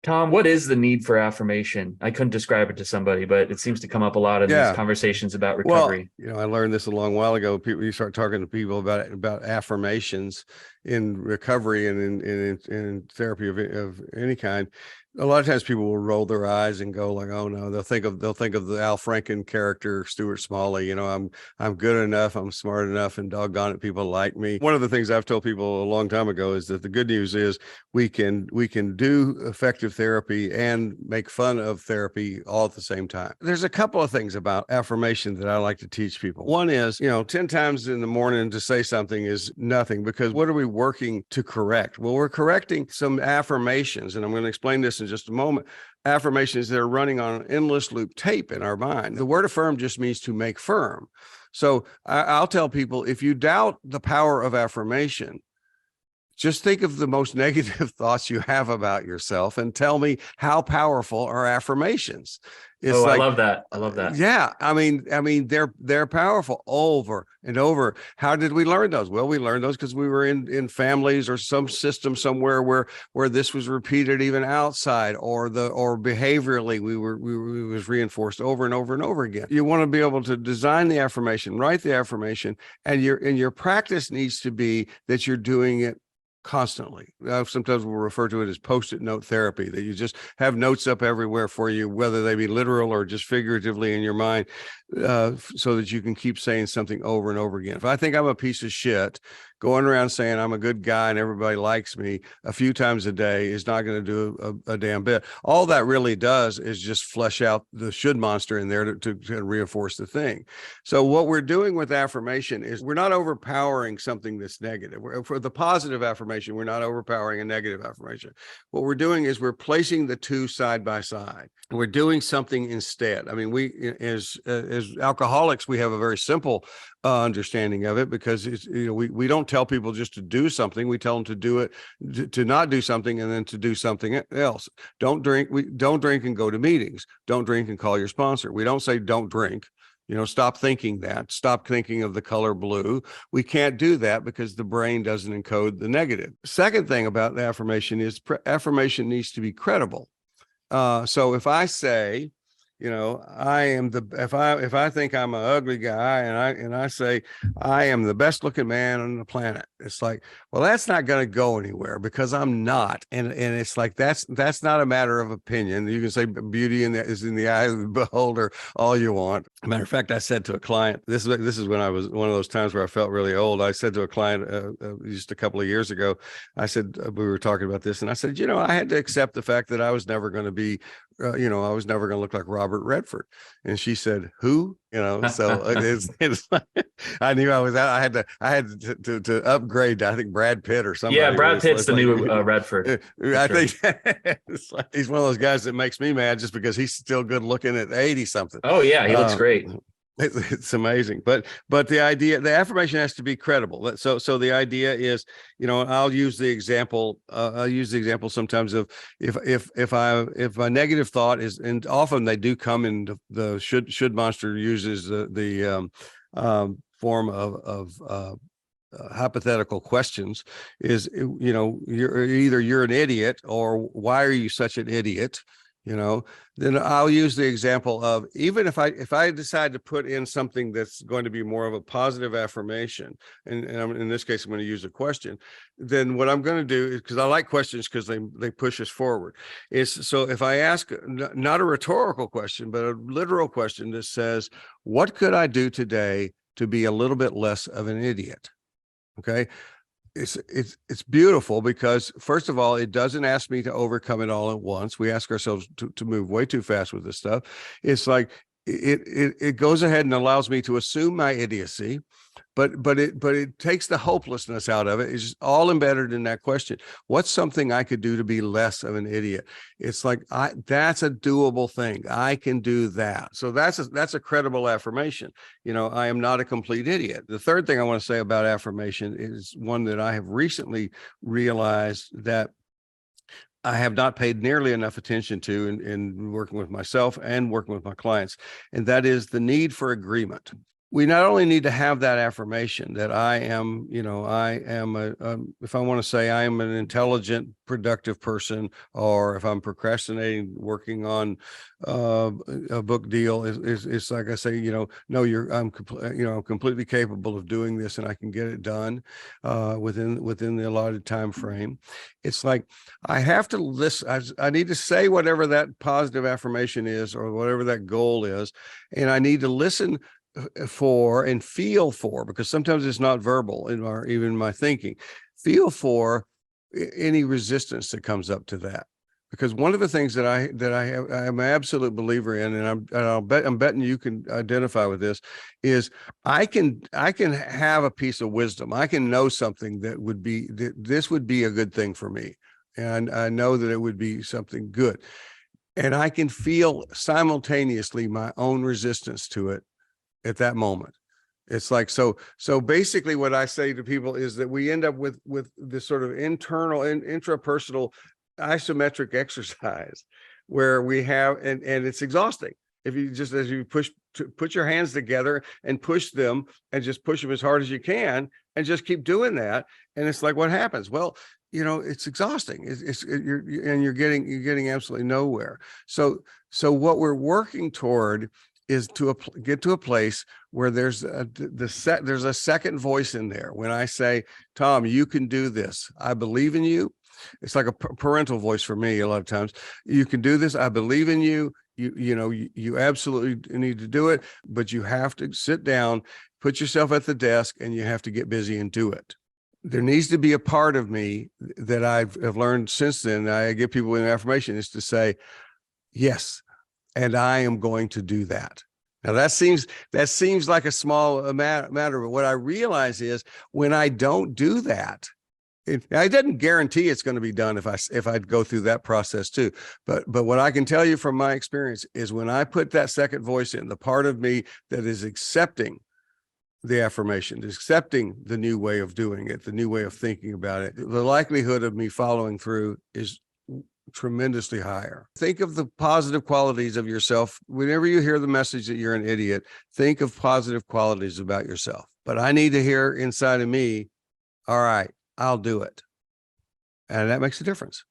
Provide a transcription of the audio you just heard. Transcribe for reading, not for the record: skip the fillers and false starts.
Tom, what is the need for affirmation? I couldn't describe it to somebody, but it seems to come up a lot in these Yeah. conversations about Well, recovery. I learned this a long while ago. People, you start talking to people about affirmations in recovery and in therapy of any kind. A lot of times people will roll their eyes and go like, "Oh no," they'll think of the Al Franken character, Stuart Smalley. I'm good enough, I'm smart enough, and doggone it, people like me. One of the things I've told people a long time ago is that the good news is we can do effective therapy and make fun of therapy all at the same time. There's a couple of things about affirmation that I like to teach people. One is, 10 times in the morning to say something is nothing, because what are we working to correct? Well, we're correcting some affirmations, and I'm going to explain this in just a moment. Affirmations that are running on an endless loop tape in our mind. The word affirm just means to make firm. So I'll tell people, if you doubt the power of affirmation, just think of the most negative thoughts you have about yourself and tell me how powerful are affirmations. It's Oh, I like, love that. I love that. yeah, I mean, they're powerful over and over. How did we learn those? Well, we learned those because we were in families or some system somewhere where this was repeated even outside, or behaviorally we was reinforced over and over and over again. You want to be able to design the affirmation, write the affirmation, and your practice needs to be that you're doing it constantly. Sometimes we'll refer to it as post-it note therapy, that you just have notes up everywhere for you, whether they be literal or just figuratively in your mind, so that you can keep saying something over and over again. If I think I'm a piece of shit, going around saying I'm a good guy and everybody likes me a few times a day is not going to do a damn bit. All that really does is just flesh out the should monster in there to reinforce the thing. So what we're doing with affirmation is we're not overpowering something that's negative. For the positive affirmation, we're not overpowering a negative affirmation. What we're doing is we're placing the two side by side. We're doing something instead. I mean, we as alcoholics, we have a very simple understanding of it, because it's, we don't tell people just to do something. We tell them to do it, to not do something, and then to do something else. Don't drink. We don't drink and go to meetings. Don't drink and call your sponsor. We don't say don't drink. Stop thinking that. Stop thinking of the color blue. We can't do that because the brain doesn't encode the negative. Second thing about the affirmation is affirmation needs to be credible. So if I say, I am if I think I'm an ugly guy, and I say I am the best looking man on the planet, it's like, well, that's not going to go anywhere, because I'm not. And it's like, that's not a matter of opinion. You can say beauty is in the eye of the beholder all you want. Matter of fact, I said to a client, this is when I was one of those times where I felt really old. I said to a client just a couple of years ago, I said, we were talking about this, and I said, I had to accept the fact that I was never going to be I was never going to look like Robert Redford. And she said, "Who?" So it's like, I knew I had to upgrade. I think Brad Pitt or Yeah, somebody. But Brad Pitt's it's the like, new Redford for I sure. think it's like he's one of those guys that makes me mad just because he's still good looking at 80 something. Oh yeah, he looks Uh, great. it's amazing, but the affirmation has to be credible. So the idea is, I'll use the example. I'll use the example sometimes of, if a negative thought is, and often they do come in the should monster uses form of hypothetical questions, is, you're an idiot, or why are you such an idiot? you know then I'll use the example of, even if I decide to put in something that's going to be more of a positive affirmation, and in this case I'm going to use a question, then what I'm going to do is, because I like questions because they push us forward, is, so if I ask not a rhetorical question but a literal question that says, what could I do today to be a little bit less of an idiot? Okay. It's beautiful, because first of all, it doesn't ask me to overcome it all at once. We ask ourselves to move way too fast with this stuff. It's like, it goes ahead and allows me to assume my idiocy, but it takes the hopelessness out of it. It's just all embedded in that question. What's something I could do to be less of an idiot? It's like, that's a doable thing. I can do that. So that's a credible affirmation. I am not a complete idiot. The third thing I want to say about affirmation is one that I have recently realized that I have not paid nearly enough attention to in working with myself and working with my clients, and that is the need for agreement. we not only need to have that affirmation that I am, I am if I want to say I am an intelligent, productive person, or if I'm procrastinating, working on a book deal, it's like I say, no, I'm completely capable of doing this, and I can get it done within the allotted time frame. It's like I have to listen. I need to say whatever that positive affirmation is, or whatever that goal is, and I need to listen for and feel for, because sometimes it's not verbal even my thinking, feel for any resistance that comes up to that. Because one of the things that I'm an absolute believer in, and I'm betting you can identify with this, is I can have a piece of wisdom. I can know something that this would be a good thing for me, and I know that it would be something good, and I can feel simultaneously my own resistance to it at that moment. It's like, so basically what I say to people is that we end up with this sort of internal and intrapersonal isometric exercise where we have, and it's exhausting. If you just, as you put your hands together and push them, and just push them as hard as you can, and just keep doing that. And it's like, what happens? Well, it's exhausting. You're getting absolutely nowhere. So what we're working toward is to get to a place where there's a second voice in there. When I say, Thom, you can do this. I believe in you. It's like a parental voice for me a lot of times. You can do this. I believe in you. You absolutely need to do it, but you have to sit down, put yourself at the desk, and you have to get busy and do it. There needs to be a part of me that I've learned since then. I give people an affirmation is to say, yes, and I am going to do that. Now that seems like a small matter, but what I realize is when I don't do that, it doesn't guarantee it's going to be done if I go through that process too. But what I can tell you from my experience is when I put that second voice in, the part of me that is accepting the affirmation, accepting the new way of doing it, the new way of thinking about it, the likelihood of me following through is tremendously higher. Think of the positive qualities of yourself. Whenever you hear the message that you're an idiot, think of positive qualities about yourself. But I need to hear inside of me, all right, I'll do it. And that makes a difference.